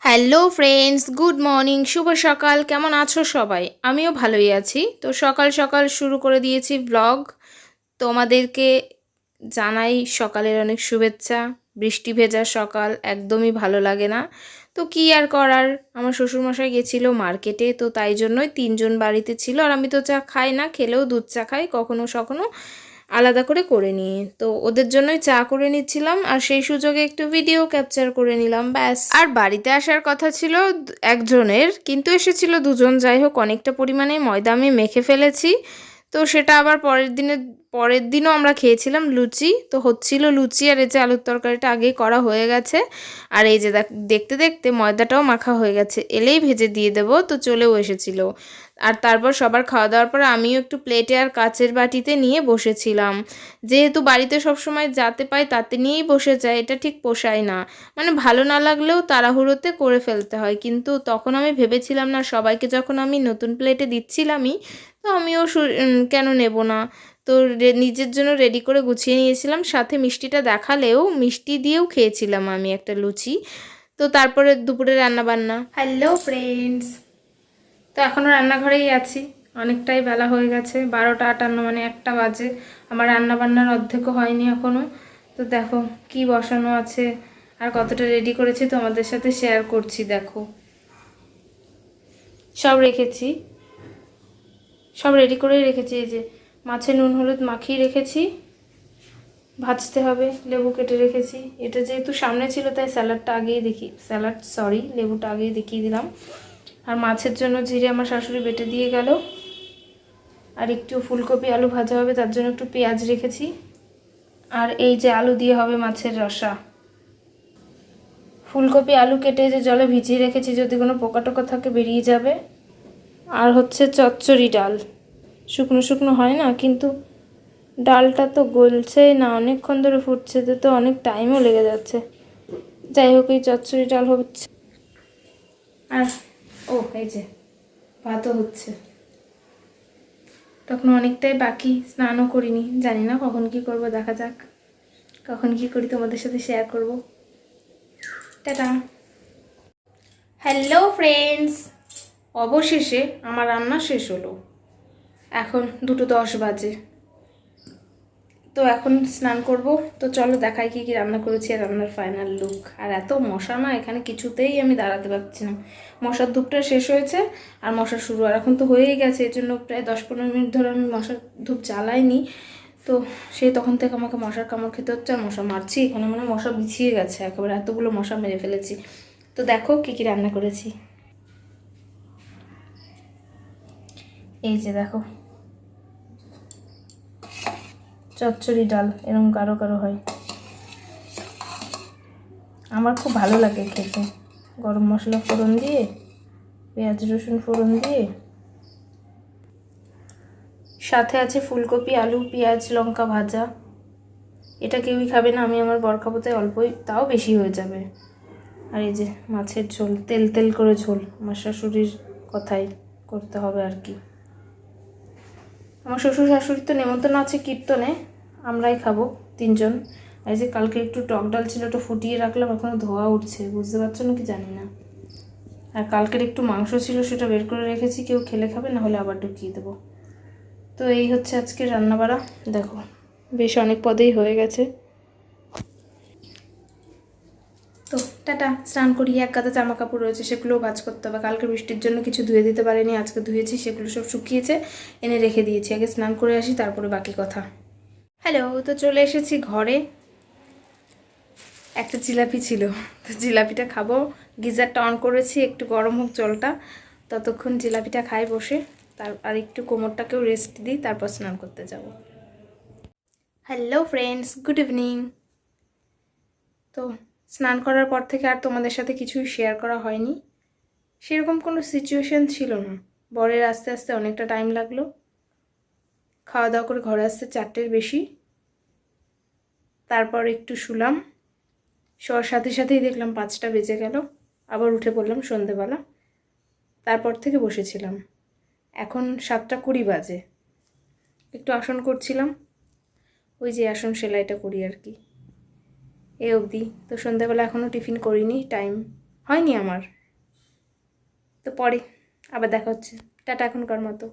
Hello friends, good morning, শুভ সকাল। কেমন আছো সবাই? আমিও ভালোই আছি। তো সকাল সকাল শুরু করে দিয়েছি ব্লগ। তোমাদেরকে জানাই সকালের অনেক শুভেচ্ছা। বৃষ্টি ভেজা সকাল একদমই ভালো লাগে না। তো কি আর করার, আমার শ্বশুরমশাই গেছিলো মার্কেটে, তো তাই জন্যই তিনজন বাড়িতে ছিল। আর আমি তো চা খাই না, খেলেও দুধ চা খাই, কখনো সখনো আলাদা করে নিয়ে। তো ওদের জন্যই চা করে নিচ্ছিলাম, আর সেই সুযোগে একটু ভিডিও ক্যাপচার করে নিলাম, ব্যাস। আর বাড়িতে আসার কথা ছিল একজনের, কিন্তু এসেছিল দুজন। যাই হোক, অনেকটা পরিমাণে ময়দা আমি মেখে ফেলেছি। তো সেটা আবার পরের দিনও আমরা খেয়েছিলাম লুচি। তো হচ্ছিল লুচি, আর এই যে আলুর তরকারিটা আগেই করা হয়ে গেছে। আর এই যে দেখতে দেখতে ময়দাটাও মাখা হয়ে গেছে, এলেই ভেজে দিয়ে দেবো। তো চলেও এসেছিল। আর তারপর সবার খাওয়া দাওয়ার পর আমিও একটু প্লেটে আর কাচের বাটিতে নিয়ে বসেছিলাম। যেহেতু বাড়িতে সবসময় যাতে পাই তাতে নিয়েই বসে যায়, এটা ঠিক পোষায় না। মানে ভালো না লাগলেও তাড়াহুড়োতে করে ফেলতে হয়, কিন্তু তখন আমি ভেবেছিলাম না, সবাইকে যখন আমি নতুন প্লেটে দিচ্ছিলামই, তো আমিও কেন নেব না। তো নিজের জন্য রেডি করে গুছিয়ে নিয়েছিলাম, সাথে মিষ্টিটা দেখালেও মিষ্টি দিয়েও খেয়েছিলাম আমি একটা লুচি। তো তারপরে দুপুরে রান্নাবান্না। হ্যালো ফ্রেন্ডস, তো এখনও রান্নাঘরেই আছি। অনেকটাই বেলা হয়ে গেছে, 12টা 58, মানে 1টা বাজে। আমার রান্নাবান্নার অর্ধেকও হয়নি এখনও। তো দেখো কি বসানো আছে আর কতটা রেডি করেছি তোমাদের সাথে শেয়ার করছি। দেখো সব রেখেছি, সব রেডি করেই রেখেছি। এই যে মাছে নুন হলুদ মাখিয়ে রেখেছি, ভাজতে হবে। লেবু কেটে রেখেছি, এটা যেহেতু সামনে ছিল তাই লেবুটা আগেই দেখিয়ে দিলাম। আর মাছের জন্য জিরে আমার শাশুড়ি বেটে দিয়ে গেল। আর একটু ফুলকপি আলু ভাজা হবে, তার জন্য একটু পেঁয়াজ রেখেছি। আর এই যে আলু দিয়ে হবে মাছের রসা। ফুলকপি আলু কেটে যে জলে ভিজিয়ে রেখেছি, যদি কোনো পোকা টোকা থাকে বেরিয়ে যাবে। আর হচ্ছে চচ্চড়ি ডাল, শুকনো শুকনো হয় না, কিন্তু ডালটা তো গলছেই না, অনেকক্ষণ ধরে ফুটছে, তো অনেক টাইমও লেগে যাচ্ছে। যাই হোক, এই চচ্চড়ি ডাল হচ্ছে। আর এই যে ভাতও হচ্ছে। তখন অনেকটাই বাকি, স্নানও করিনি, জানি না কখন কি করব, দেখা যাক কখন কি করি, তোমাদের সাথে শেয়ার করব। টাটা। হ্যালো ফ্রেন্ডস, অবশেষে আমার রান্না শেষ হলো। এখন 2:10 বাজে। তো এখন স্নান করব। তো চলো দেখাই কি কি রান্না করেছি আর রান্নার ফাইনাল লুক। আর এত মশা না, এখানে কিছুতেই আমি দাঁড়াতে পারছি না। মশার ধূপটা শেষ হয়েছে আর মশা শুরু, আর এখন তো হয়েই গেছে। এর জন্য প্রায় 10-15 মিনিট ধরে আমি মশার ধূপ জ্বালাইনি। তো সেই তখন থেকে আমাকে মশার কামড় খেতে হচ্ছে, আর মশা মারছি। এখানে মানে মশা বিছিয়ে গেছে একেবারে, এতগুলো মশা মেরে ফেলেছি। তো দেখো কি কি রান্না করেছি। এই যে দেখো, চচ্চড়ি ডাল এরকম কারো কারো হয়, আমার খুব ভালো লাগে খেতে। গরম মশলা ফোড়ন দিয়ে, পেঁয়াজ রসুন ফোড়ন দিয়ে, সাথে আছে ফুলকপি আলু পেঁয়াজ লঙ্কা ভাজা। এটা কেউই খাবে না, আমি আমার বর খাবো, তাই অল্পই, তাও বেশি হয়ে যাবে। আর এই যে মাছের ঝোল, তেল তেল করে ঝোল, আমার শাশুড়ির কথাই করতে হবে আর কি। আমার শ্বশুর শাশুড়ির তো নেমন্তন্ন আছে কীর্তনে, আমরাই খাবো 3জন। এই যে কালকে একটু টক ডাল ছিল, ওটা ফুটিয়ে রাখলাম, এখনও ধোয়া উঠছে, বুঝতে পারছো না কি জানি না। আর কালকের একটু মাংস ছিল, সেটা বের করে রেখেছি, কেউ খেলে খাবে, না হলে আবার ঢুকিয়ে দেবো। তো এই হচ্ছে আজকে রান্নাবাড়া। দেখো বেশ অনেক পদেই হয়ে গেছে। তো টাটা, স্নান করি। এক গাদা জামা কাপড় রয়েছে, সেগুলোও ভাঁজ করতে হবে। কালকে বৃষ্টির জন্য কিছু ধুয়ে দিতে পারিনি, আজকে ধুয়েছি, সেগুলো সব শুকিয়েছে, এনে রেখে দিয়েছি। আগে স্নান করে আসি, তারপরে বাকি কথা। হ্যালো, তো চলে এসেছি ঘরে। একটা জিলাপি ছিল, তো জিলাপিটা খাবো। গিজারটা অন করেছি, একটু গরম হোক জলটা, ততক্ষণ জিলাপিটা খাই বসে। আর একটু কোমরটাকেও রেস্ট দিই, তারপর স্নান করতে যাব। Hello friends, good evening. তো স্নান করার পর থেকে আর তোমাদের সাথে কিছুই শেয়ার করা হয়নি, সেরকম কোনো সিচুয়েশন ছিল না। বরের আস্তে আস্তে অনেকটা টাইম লাগলো, খাওয়া দাওয়া করে ঘরে আসতে 4টের বেশি। তারপর একটু শুলাম, শোয়ার সাথে সাথেই দেখলাম 5টা বেজে গেল। আবার উঠে পড়লাম সন্ধেবেলা, তারপর থেকে বসেছিলাম। এখন 7টা 20 বাজে। একটু আসন করছিলাম, ওই যে আসন সেলাইটা করি আর কি, এই অবধি। তো সন্ধ্যাবেলা এখনও টিফিন করিনি, টাইম হয়নি আমার। তো পরে আবার দেখা হচ্ছে। টাটা এখনকার মতো।